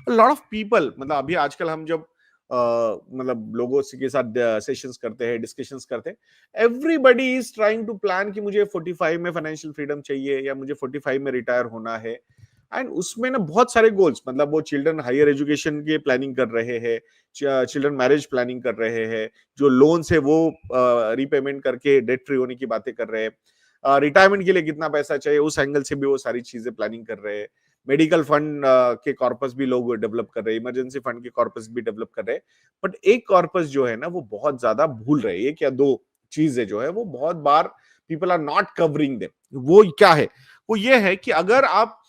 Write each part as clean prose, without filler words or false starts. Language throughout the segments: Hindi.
लॉट ऑफ पीपल, मतलब अभी आजकल हम जब मतलब लोगों के साथ सेशंस करते हैं, डिस्कशंस करते हैं, everybody is trying to plan कि मुझे 45 में फाइनेंशियल फ्रीडम चाहिए या मुझे 45 में रिटायर होना है। एंड उसमें ना बहुत सारे गोल्स, मतलब वो चिल्ड्रन हायर एजुकेशन के प्लानिंग कर रहे हैं, चिल्ड्रन मैरिज प्लानिंग कर रहे हैं, जो लोन है वो रीपेमेंट करके डेट फ्री होने की बातें कर रहे हैं, रिटायरमेंट के लिए कितना पैसा चाहिए उस एंगल से भी वो सारी चीजें प्लानिंग कर रहे हैं, मेडिकल फंड के कॉर्पस भी लोग डेवलप कर रहे हैं, इमरजेंसी फंड के कॉर्पस भी डेवलप कर रहे हैं। बट एक कॉर्पस जो है ना वो बहुत ज्यादा भूल रहे हैं, एक या दो चीजें जो है वो बहुत बार people are not covering them. वो क्या है? वो ये है कि अगर आप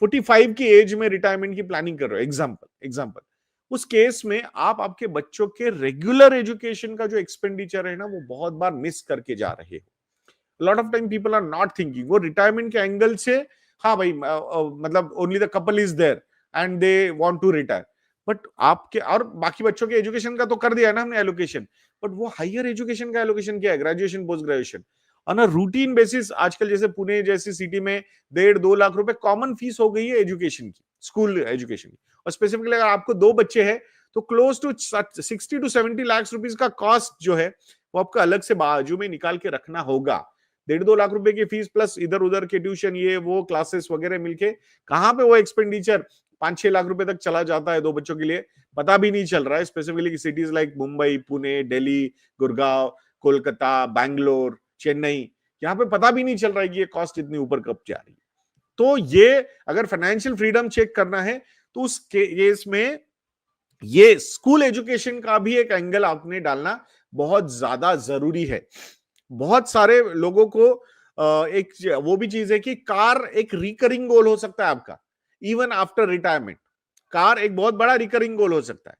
45 की एज में रिटायरमेंट की प्लानिंग कर रहे हो, एग्जाम्पल एग्जाम्पल, उस केस में आप आपके बच्चों के रेगुलर एजुकेशन का जो एक्सपेंडिचर है ना वो बहुत बार मिस करके जा रहे हो। Lot of time people are not thinking, वो रिटायरमेंट के एंगल से, हाँ भाई मतलब only the couple is there and they want to retire, but आपके और बाकी बच्चों के एजुकेशन का तो कर दिया है ना हमने एलोकेशन, बट वो हायर एजुकेशन का एलोकेशन क्या है? Graduation, post graduation on a routine basis. आजकल जैसे पुणे जैसी सिटी में 1.5-2 लाख रुपए कॉमन फीस हो गई है एजुकेशन की, स्कूल एजुकेशन की। और स्पेसिफिकली अगर आपको 2 बच्चे हैं तो close to 60 to 70 lakh rupees का कॉस्ट जो है वो आपको अलग से बाजू में निकाल के रखना होगा। 1.5-2 लाख रुपए की फीस प्लस इधर उधर के ट्यूशन, ये वो क्लासेस वगैरह मिलके कहां पे वो एक्सपेंडिचर 5-6 लाख रुपए तक चला जाता है 2 बच्चों के लिए, पता भी नहीं चल रहा है। Specifically cities like Mumbai, Pune, Delhi, Gurgaon, Kolkata, Bangalore, Chennai, यहाँ पे पता भी नहीं चल रहा है कि ये कॉस्ट इतनी ऊपर कब जा रही है। तो ये अगर फाइनेंशियल फ्रीडम चेक करना है तो उस केस में ये स्कूल एजुकेशन का भी एक एंगल आपने डालना बहुत ज्यादा जरूरी है। बहुत सारे लोगों को एक वो भी चीज है कि कार एक रिकरिंग गोल हो सकता है आपका, इवन आफ्टर रिटायरमेंट। कार एक बहुत बड़ा रिकरिंग गोल हो सकता है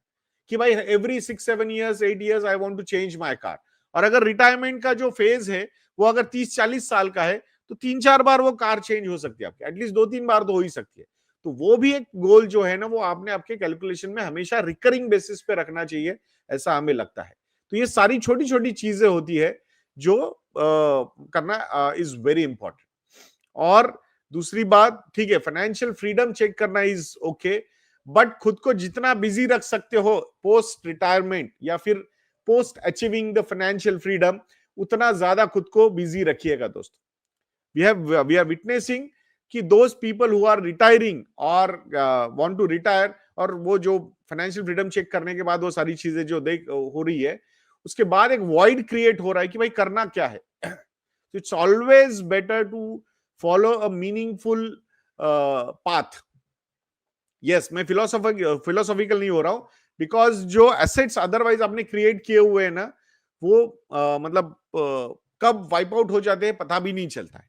कि भाई every 6-7 years 8 years I want to change my car. और अगर रिटायरमेंट का जो फेज है वो अगर 30-40 साल का है तो 3-4 बार वो कार चेंज हो सकती है आपकी, एटलीस्ट 2-3 बार तो हो ही सकती है। तो वो भी एक गोल जो है ना वो आपने आपके कैलकुलेशन में हमेशा रिकरिंग बेसिस पे रखना चाहिए, ऐसा हमें लगता है। तो ये सारी छोटी छोटी चीजें होती है जो करना इज वेरी इंपॉर्टेंट। और दूसरी बात, ठीक है, फाइनेंशियल फ्रीडम चेक करना इज ओके, बट खुद को जितना बिजी रख सकते हो पोस्ट रिटायरमेंट या फिर post achieving the financial freedom, उतना ज्यादा खुद को बिजी रखिएगा दोस्तों। वी आर विटनेसिंग कि those people who are retiring और वांट टू रिटायर, और वो जो फाइनेंशियल फ्रीडम चेक करने के बाद वो सारी चीजें जो देख हो रही है, उसके बाद एक वॉइड क्रिएट हो रहा है कि भाई करना क्या है। It's always better to follow a meaningful path. Yes, मैं फिलोसॉफिकल नहीं हो रहा हूं, बिकॉज जो एसेट्स अदरवाइज आपने क्रिएट किए हुए हैं ना वो मतलब कब वाइप आउट हो जाते हैं पता भी नहीं चलता है।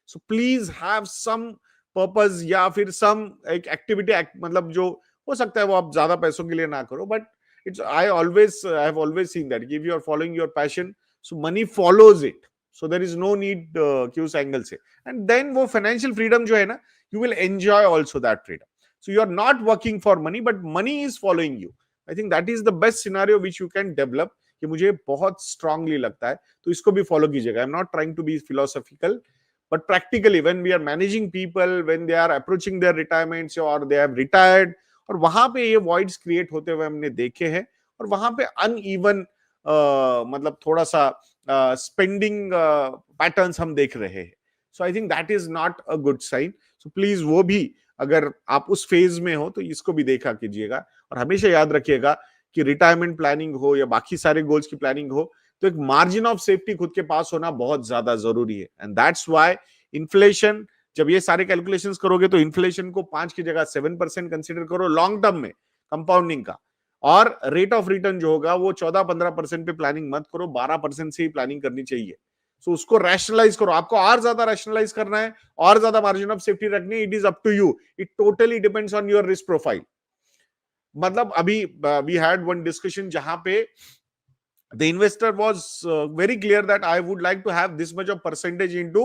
So please have some purpose या फिर सम एक एक्टिविटी, मतलब जो हो सकता है वो आप ज्यादा पैसों के लिए ना करो, but it's I have always seen that if you are following your passion so money follows it. So there is no need कि उस एंगल से, एंड देन वो फाइनेंशियल फ्रीडम जो है ना you will enjoy also that freedom. So you are not working for money but money is following you. I think that is the best scenario which you can develop, कि मुझे बहुत स्ट्रांगली लगता है। तो इसको भी फॉलो कीजिएगा। I am not trying to be philosophical, but practically when we are managing people, when they are approaching their retirements or they have retired, और वहां पे ये voids create होते हुए हमने देखे हैं, और वहां पे uneven मतलब थोड़ा सा स्पेंडिंग पैटर्न्स हम देख रहे हैं। So I think that is not a good sign. So please वो भी अगर आप उस फेज में हो तो इसको भी देखा कीजिएगा, और हमेशा याद रखिएगा कि रिटायरमेंट प्लानिंग हो या बाकी सारे गोल्स की प्लानिंग हो तो एक मार्जिन ऑफ सेफ्टी खुद के पास होना बहुत ज्यादा जरूरी है। एंड दैट्स व्हाई इन्फ्लेशन, जब ये सारे कैलकुलेशंस करोगे तो इन्फ्लेशन को 5 की जगह 7% कंसीडर करो लॉन्ग टर्म में कंपाउंडिंग का, और रेट ऑफ रिटर्न जो होगा वो 14-15% पे प्लानिंग मत करो, 12% से ही प्लानिंग करनी चाहिए। सो उसको रैशनलाइज करो, आपको और ज्यादा रैशनलाइज करना है और ज्यादा मार्जिन ऑफ सेफ्टी रखनी है, it is up to you, it totally depends on your risk profile. मतलब अभी वी हैड वन डिस्कशन जहां पे the investor was very clear that I would like to have this much of percentage into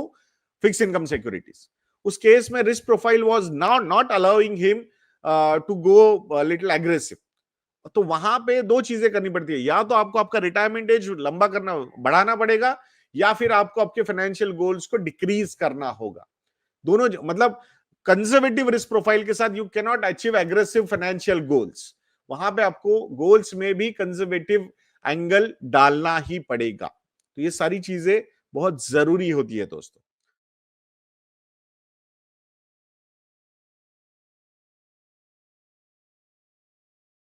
fixed income securities. उस केस में risk profile was not allowing him to go a little aggressive. तो वहां पे दो चीजें करनी पड़ती है, या तो आपको आपका रिटायरमेंट एज लंबा करना बढ़ाना पड़ेगा, या फिर आपको आपके फाइनेंशियल गोल्स को डिक्रीज करना होगा। दोनों मतलब कंजर्वेटिव रिस्क प्रोफाइल के साथ you can not achieve aggressive financial goals. वहां पे आपको गोल्स में भी कंजर्वेटिव एंगल डालना ही पड़ेगा। तो ये सारी चीजें बहुत जरूरी होती है दोस्तों।